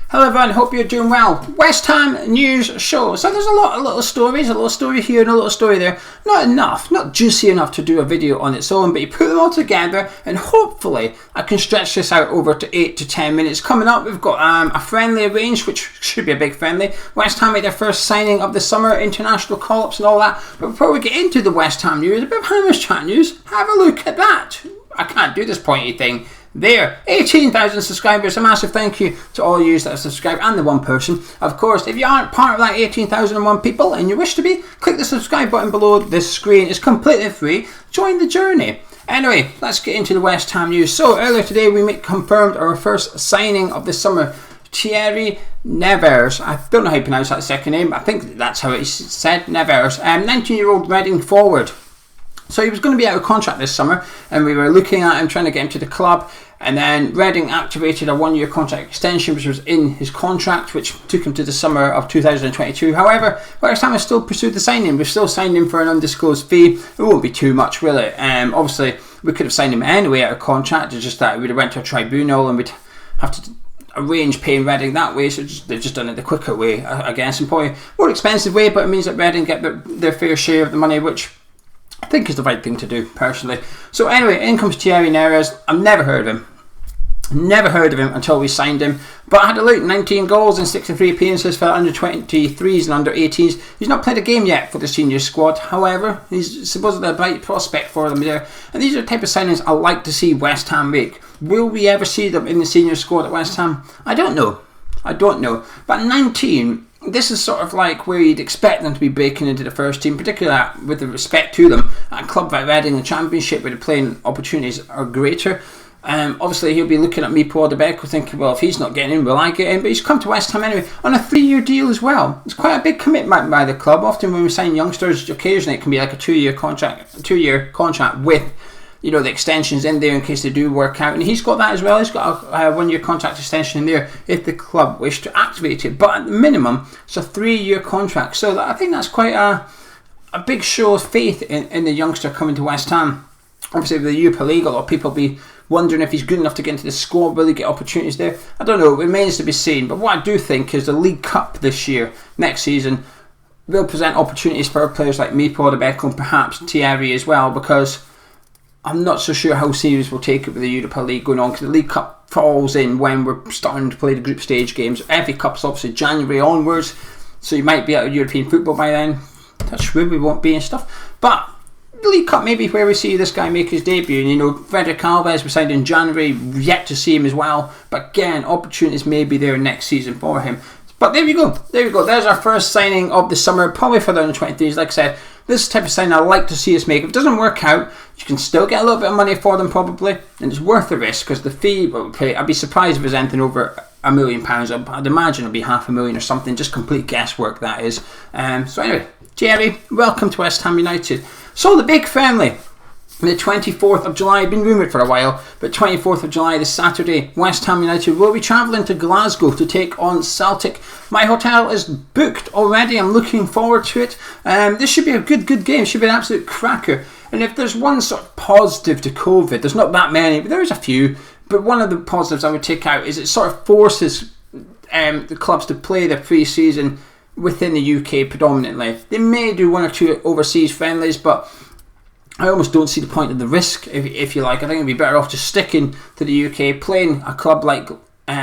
Hello everyone, hope you're doing well. West Ham news show. So there's a lot of little stories, a little story here and a little story there. Not enough, not juicy enough to do a video on its own, but you put them all together and hopefully I can stretch this out over to 8 to 10 minutes. Coming up, we've got a friendly arranged, which should be a big friendly. West Ham made their first signing of the summer, international call-ups and all that. But before we get into the West Ham news, a bit of Hammers Chat news, have a look at that. I can't do this pointy thing. There, 18,000 subscribers. A massive thank you to all you that have subscribed and the one person. Of course, if you aren't part of that 18,001 people and you wish to be, click the subscribe button below this screen. It's completely free. Join the journey. Anyway, let's get into the West Ham news. So earlier today we confirmed our first signing of the summer. Thierry Nevers. I don't know how you pronounce that second name. I think that's how it's said, Nevers. 19-year-old Reading forward. So he was going to be out of contract this summer and we were looking at him, trying to get him to the club, and then Reading activated a 1-year contract extension which was in his contract, which took him to the summer of 2022. However, West Ham has still pursued the signing. We've still signed him for an undisclosed fee. It won't be too much, will it? Obviously we could have signed him anyway out of contract. It's just that we'd have went to a tribunal and we'd have to arrange paying Reading that way, so they've just done it the quicker way, I guess, and probably more expensive way, but it means that Reading get their fair share of the money, which I think is the right thing to do, personally. So anyway, in comes Thierry Nevers. I've never heard of him. Never heard of him until we signed him. But I had a look, 19 goals and 63 appearances for under 23s and under 18s. He's not played a game yet for the senior squad. However, he's supposedly a bright prospect for them there. And these are the type of signings I like to see West Ham make. Will we ever see them in the senior squad at West Ham? I don't know. But 19... this is sort of like where you'd expect them to be breaking into the first team, particularly with the respect to them. At a club like Reading, the Championship, where the playing opportunities are greater. Obviously, he'll be looking at me, Paul Debecco, thinking, well, if he's not getting in, will I get in? But he's come to West Ham anyway on a 3-year deal as well. It's quite a big commitment by the club. Often when we sign youngsters, occasionally it can be like a 2-year contract with, you know, the extensions in there in case they do work out, and he's got that as well. He's got a 1-year contract extension in there if the club wish to activate it, but at the minimum it's a 3-year contract, so I think that's quite a big show of faith in the youngster coming to West Ham. Obviously with the Europa League, a lot of people will be wondering if he's good enough to get into the squad. Will he get opportunities there? I don't know, it remains to be seen, but what I do think is the League Cup this year, next season, will present opportunities for players like me, Paul Debecco, and perhaps Thierry as well, because I'm not so sure how serious we'll take it with the Europa League going on, because the League Cup falls in when we're starting to play the group stage games. Every cup's obviously January onwards, so you might be out of European football by then. Touch wood, we won't be and stuff. But the League Cup may be where we see this guy make his debut. And, you know, Frederick Alves was signed in January, yet to see him as well. But again, opportunities may be there next season for him. But there we go. There's our first signing of the summer, probably for the under-23s. Like I said, this type of signing I like to see us make. If it doesn't work out, you can still get a little bit of money for them probably, and it's worth the risk because the fee we'll pay. I'd be surprised if it's anything over £1 million. I'd imagine it'll be $500,000 or something. Just complete guesswork, that is. So anyway, Thierry, welcome to West Ham United. So the big family. The 24th of July, been rumoured for a while, but 24th of July, this Saturday, West Ham United will be travelling to Glasgow to take on Celtic. My hotel is booked already. I'm looking forward to it. This should be a good game. It should be an absolute cracker. And if there's one sort of positive to COVID, there's not that many, but there's a few. But one of the positives I would take out is it sort of forces the clubs to play their pre-season within the UK predominantly. They may do 1 or 2 overseas friendlies, but I almost don't see the point of the risk, if you like. I think it'd be better off just sticking to the UK, playing a club like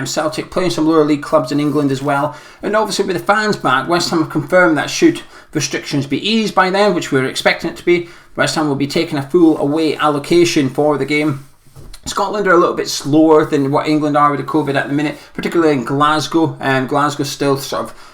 Celtic, playing some lower league clubs in England as well. And obviously with the fans back, West Ham have confirmed that should restrictions be eased by then, which we're expecting it to be, West Ham will be taking a full away allocation for the game. Scotland are a little bit slower than what England are with the COVID at the minute, particularly in Glasgow. Glasgow's still sort of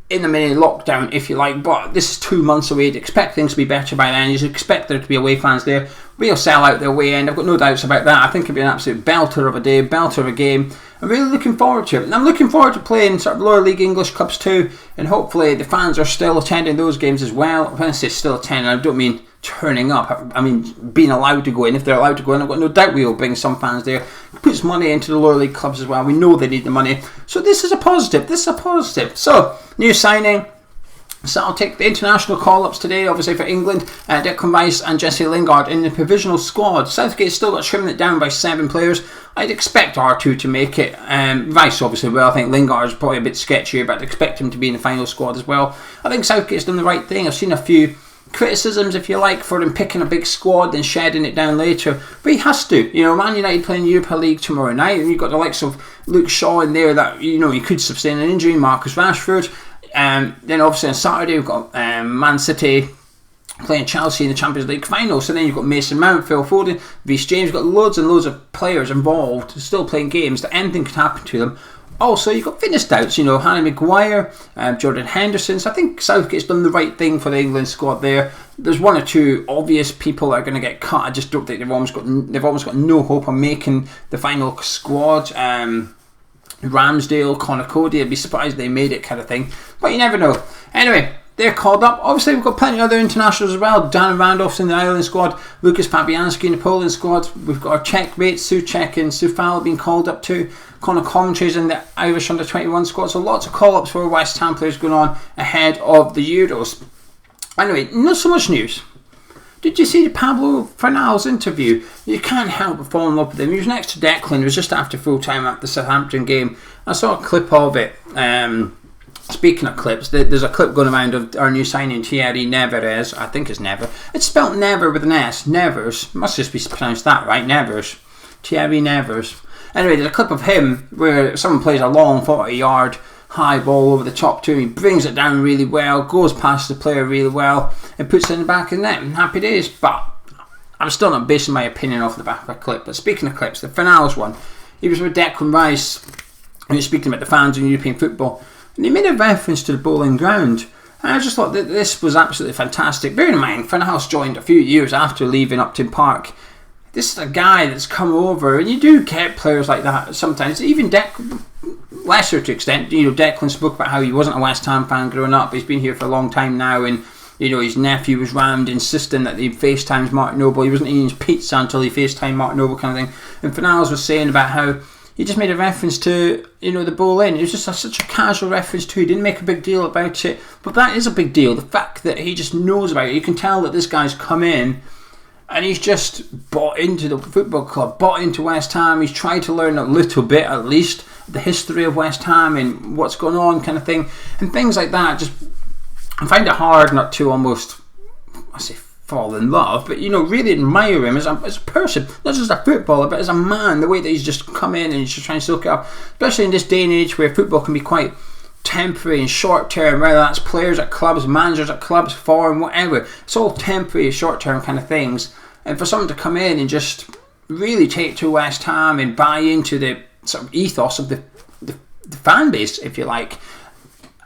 in the mini lockdown, if you like, but this is 2 months away. You'd expect things to be better by then. You'd expect there to be away fans there. We'll sell out their away end. I've got no doubts about that. I think it'll be an absolute belter of a day, belter of a game. I'm really looking forward to it. And I'm looking forward to playing sort of lower league English clubs too, and hopefully the fans are still attending those games as well. When I say still attending, I don't mean turning up. I mean being allowed to go in. If they're allowed to go in, I've got no doubt we will bring some fans there. It puts money into the lower league clubs as well. We know they need the money. So this is a positive. So, new signing. Celtic, the international call-ups today, obviously for England, Declan Rice and Jesse Lingard in the provisional squad. Southgate's still got trimmed it down by 7 players. I'd expect R2 to make it. Rice obviously will. I think Lingard is probably a bit sketchier, but I'd expect him to be in the final squad as well. I think Southgate's done the right thing. I've seen a few criticisms, if you like, for him picking a big squad and shedding it down later, but he has to. Man United playing Europa League tomorrow night, and you've got the likes of Luke Shaw in there that he could sustain an injury, Marcus Rashford. Then obviously on Saturday we've got Man City playing Chelsea in the Champions League final. So then you've got Mason Mount, Phil Foden, Reece James. You've got loads and loads of players involved still playing games that anything could happen to them. Also, you've got fitness doubts, Harry Maguire, Jordan Henderson. So I think Southgate's done the right thing for the England squad there. There's 1 or 2 obvious people that are going to get cut. I just don't think they've almost got no hope of making the final squad. Ramsdale, Connor Cody, I'd be surprised if they made it, kind of thing. But you never know. Anyway, they're called up. Obviously, we've got plenty of other internationals as well. Dan Randolph's in the Ireland squad. Lucas Fabianski in the Poland squad. We've got our Czech mates, Souček and Soufal being called up too. Conor Coventry's in the Irish under-21 squad. So lots of call-ups for West Ham players going on ahead of the Euros. Anyway, not so much news. Did you see Pablo Fornals' interview? You can't help but fall in love with him. He was next to Declan. It was just after full time at the Southampton game. I saw a clip of it. Speaking of clips, there's a clip going around of our new signing Thierry Nevers. I think it's Never. It's spelt Never with an S. Nevers. Must just be pronounced that right. Nevers. Thierry Nevers. Anyway, there's a clip of him where someone plays a long 40-yard high ball over the top to him. He brings it down really well, goes past the player really well, and puts it in the back of the net. And happy days. But I'm still not basing my opinion off the back of a clip. But speaking of clips, the Fornals one, he was with Declan Rice, and he was speaking about the fans in European football, and he made a reference to the Bowling Ground. And I just thought that this was absolutely fantastic. Bearing in mind, Fornals joined a few years after leaving Upton Park. This is a guy that's come over, and you do get players like that sometimes. Even lesser to extent, Declan spoke about how he wasn't a West Ham fan growing up. He's been here for a long time now, and his nephew was rammed insisting that he FaceTimes Martin Noble. He wasn't eating his pizza until he FaceTimed Martin Noble, kind of thing. And Fornals was saying about how he just made a reference to the Bowl In. It was just such a casual reference to. He didn't make a big deal about it, but that is a big deal. The fact that he just knows about it. You can tell that this guy's come in and he's just bought into the football club, bought into West Ham. He's tried to learn a little bit, at least, the history of West Ham and what's going on, kind of thing. And things like that, just, I find it hard not to almost, fall in love, but, really admire him as a person, not just a footballer, but as a man, the way that he's just come in and he's just trying to soak it up, especially in this day and age where football can be quite temporary and short term, whether that's players at clubs, managers at clubs, form, whatever. It's all temporary, short term kind of things. And for someone to come in and just really take to West Ham and buy into the sort of ethos of the fan base, if you like, I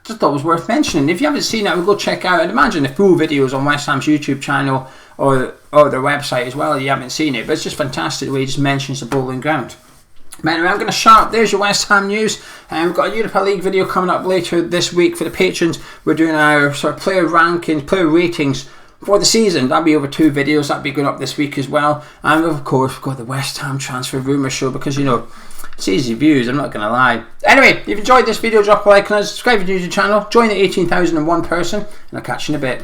just thought it was worth mentioning. If you haven't seen it, go check out. I'd imagine the full videos on West Ham's YouTube channel or their website as well. If you haven't seen it, but it's just fantastic the way he just mentions the Bowling Ground. Anyway, I'm going to shut up. There's your West Ham news. We've got a Europa League video coming up later this week for the patrons. We're doing our sort of player rankings, player ratings for the season. That'll be over 2 videos. That'll be going up this week as well. And of course, we've got the West Ham transfer rumour show because, it's easy views, I'm not going to lie. Anyway, if you've enjoyed this video, drop a like on us, subscribe to the YouTube channel, join the 18,001 person, and I'll catch you in a bit.